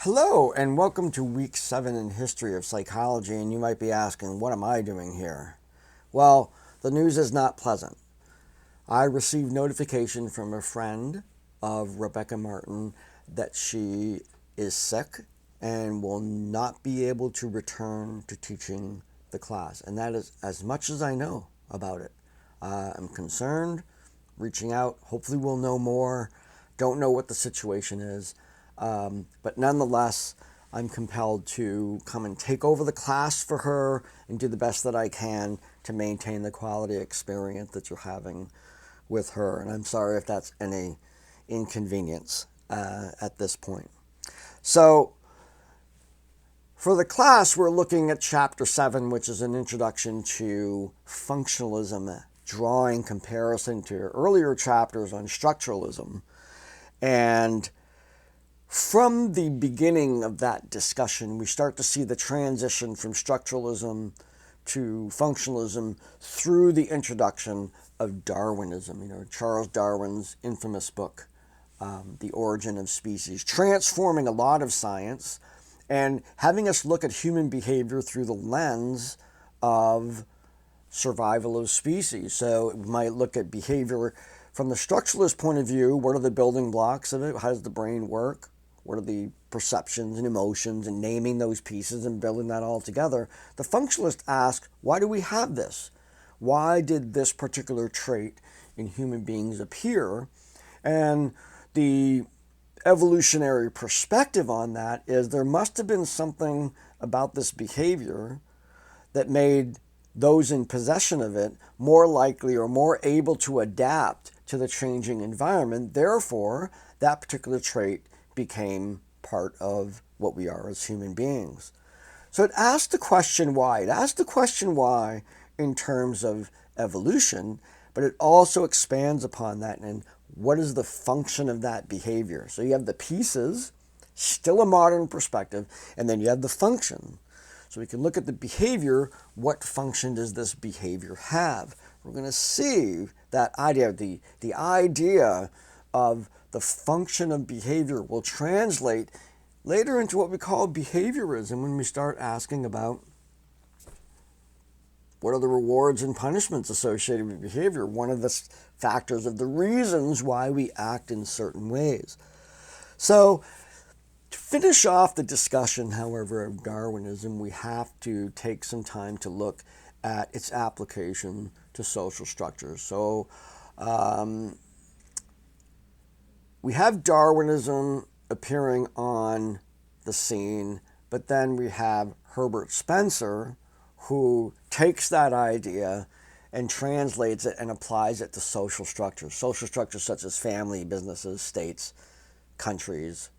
Hello, and welcome to week 7 in History of Psychology, and you might be asking, what am I doing here? Well, the news is not pleasant. I received notification from a friend of Rebecca Martin that she is sick and will not be able to return to teaching the class, and that is as much as I know about it. I'm concerned, reaching out, hopefully we'll know more, don't know what the situation is. But nonetheless, I'm compelled to come and take over the class for her and do the best that I can to maintain the quality experience that you're having with her. And I'm sorry if that's any inconvenience at this point. So for the class, we're looking at Chapter 7, which is an introduction to functionalism, drawing comparison to earlier chapters on structuralism. And from the beginning of that discussion, we start to see the transition from structuralism to functionalism through the introduction of Darwinism, Charles Darwin's infamous book, The Origin of Species, transforming a lot of science and having us look at human behavior through the lens of survival of species. So we might look at behavior from the structuralist point of view. What are the building blocks of it? How does the brain work? What are the perceptions and emotions, and naming those pieces and building that all together? The functionalist asks, why do we have this? Why did this particular trait in human beings appear? And the evolutionary perspective on that is there must have been something about this behavior that made those in possession of it more likely or more able to adapt to the changing environment. Therefore, that particular trait became part of what we are as human beings. So it asks the question why. It asks the question why in terms of evolution, but it also expands upon that and what is the function of that behavior. So you have the pieces, still a modern perspective, and then you have the function. So we can look at the behavior. What function does this behavior have? We're going to see that idea, the idea of the function of behavior will translate later into what we call behaviorism when we start asking about what are the rewards and punishments associated with behavior, one of the factors of the reasons why we act in certain ways. So to finish off the discussion, however, of Darwinism, we have to take some time to look at its application to social structures. So we have Darwinism appearing on the scene, but then we have Herbert Spencer, who takes that idea and translates it and applies it to social structures such as family, businesses, states, countries,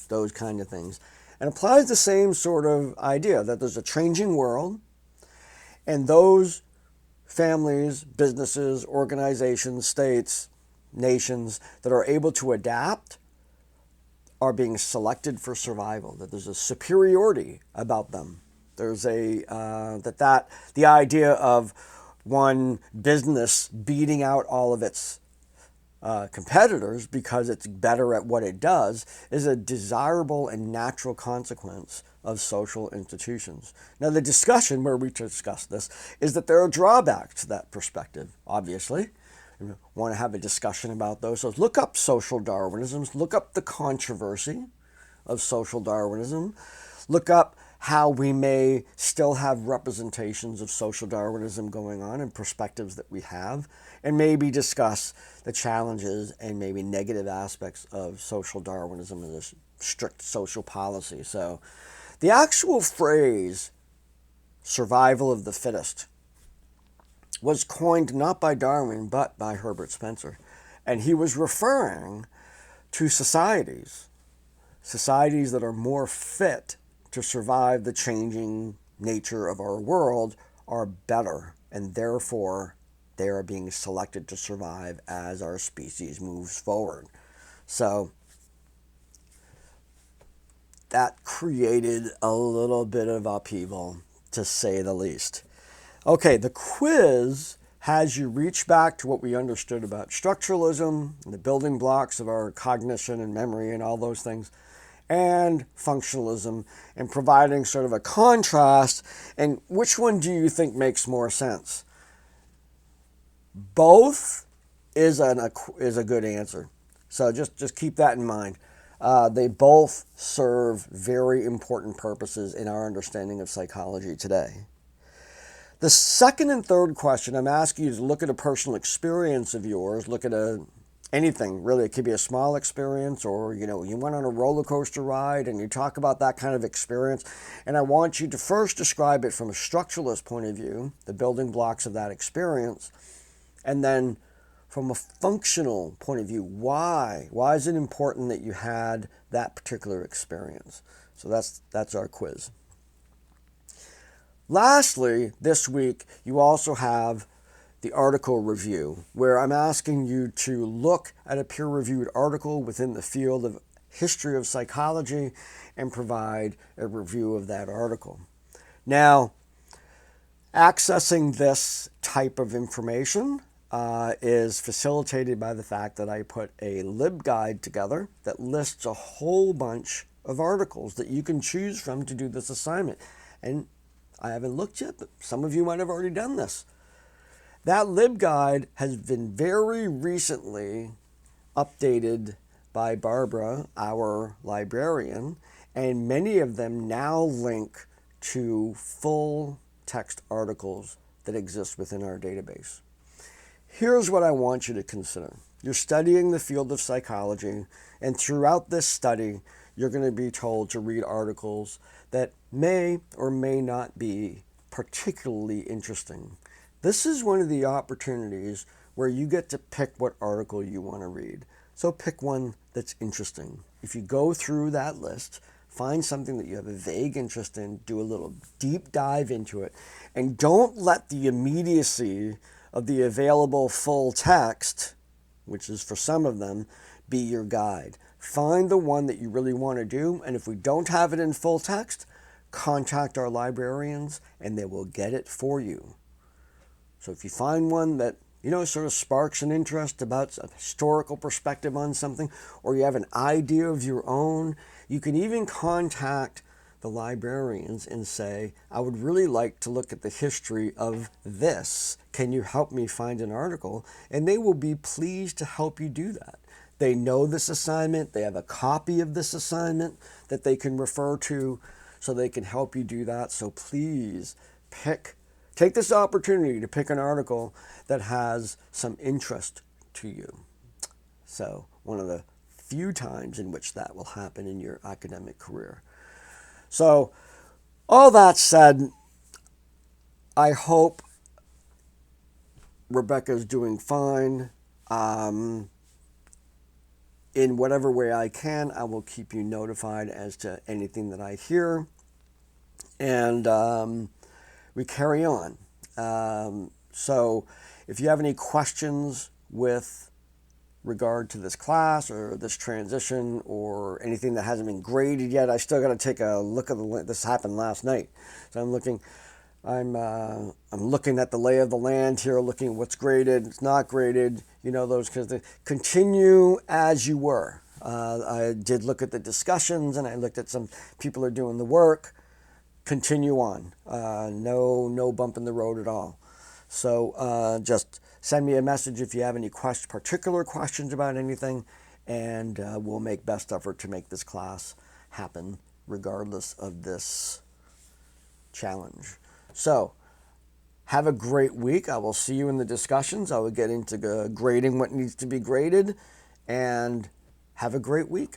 those kind of things, and applies the same sort of idea that there's a changing world, and those families, businesses, organizations, states, nations that are able to adapt are being selected for survival, that there's a superiority about them. There's the idea of one business beating out all of its competitors because it's better at what it does is a desirable and natural consequence of social institutions. Now, the discussion where we discuss this is that there are drawbacks to that perspective, obviously. We want to have a discussion about those. So look up social Darwinism, look up the controversy of social Darwinism, look up how we may still have representations of social Darwinism going on and perspectives that we have, and maybe discuss the challenges and maybe negative aspects of social Darwinism as a strict social policy. So the actual phrase, survival of the fittest, was coined not by Darwin, but by Herbert Spencer. And he was referring to societies that are more fit to survive the changing nature of our world are better, and therefore they are being selected to survive as our species moves forward. So that created a little bit of upheaval, to say the least. Okay, the quiz has you reach back to what we understood about structuralism and the building blocks of our cognition and memory and all those things, and functionalism, and providing sort of a contrast. And which one do you think makes more sense? Both is a good answer. So just keep that in mind. They both serve very important purposes in our understanding of psychology today. The second and third question I'm asking you to look at a personal experience of yours, look at anything really. It could be a small experience, or you went on a roller coaster ride and you talk about that kind of experience. And I want you to first describe it from a structuralist point of view, the building blocks of that experience, and then from a functional point of view, why is it important that you had that particular experience? So that's our quiz. Lastly, this week you also have the article review, where I'm asking you to look at a peer-reviewed article within the field of history of psychology and provide a review of that article. Now, accessing this type of information is facilitated by the fact that I put a LibGuide together that lists a whole bunch of articles that you can choose from to do this assignment. And I haven't looked yet, but some of you might have already done this. That LibGuide has been very recently updated by Barbara, our librarian, and many of them now link to full text articles that exist within our database. Here's what I want you to consider. You're studying the field of psychology, and throughout this study, you're going to be told to read articles that may or may not be particularly interesting. This is one of the opportunities where you get to pick what article you want to read. So pick one that's interesting. If you go through that list, find something that you have a vague interest in, do a little deep dive into it, and don't let the immediacy of the available full text, which is for some of them, be your guide. Find the one that you really want to do, and if we don't have it in full text, contact our librarians and they will get it for you. So if you find one that sort of sparks an interest about a historical perspective on something, or you have an idea of your own, you can even contact the librarians and say, I would really like to look at the history of this. Can you help me find an article? And they will be pleased to help you do that. They know this assignment. They have a copy of this assignment that they can refer to, so they can help you do that. So please take this opportunity to pick an article that has some interest to you. So one of the few times in which that will happen in your academic career. So all that said, I hope Rebecca's doing fine. In whatever way I can, I will keep you notified as to anything that I hear. And we carry on. So if you have any questions with regard to this class or this transition or anything that hasn't been graded yet, I still got to take a look at this happened last night. So I'm looking at the lay of the land here, looking at what's graded, it's not graded, those kinds of things. Continue as you were. I did look at the discussions and I looked at some people are doing the work. Continue on. No bump in the road at all. So just send me a message if you have any particular questions about anything, and we'll make best effort to make this class happen regardless of this challenge. So have a great week. I will see you in the discussions. I will get into grading what needs to be graded, and have a great week.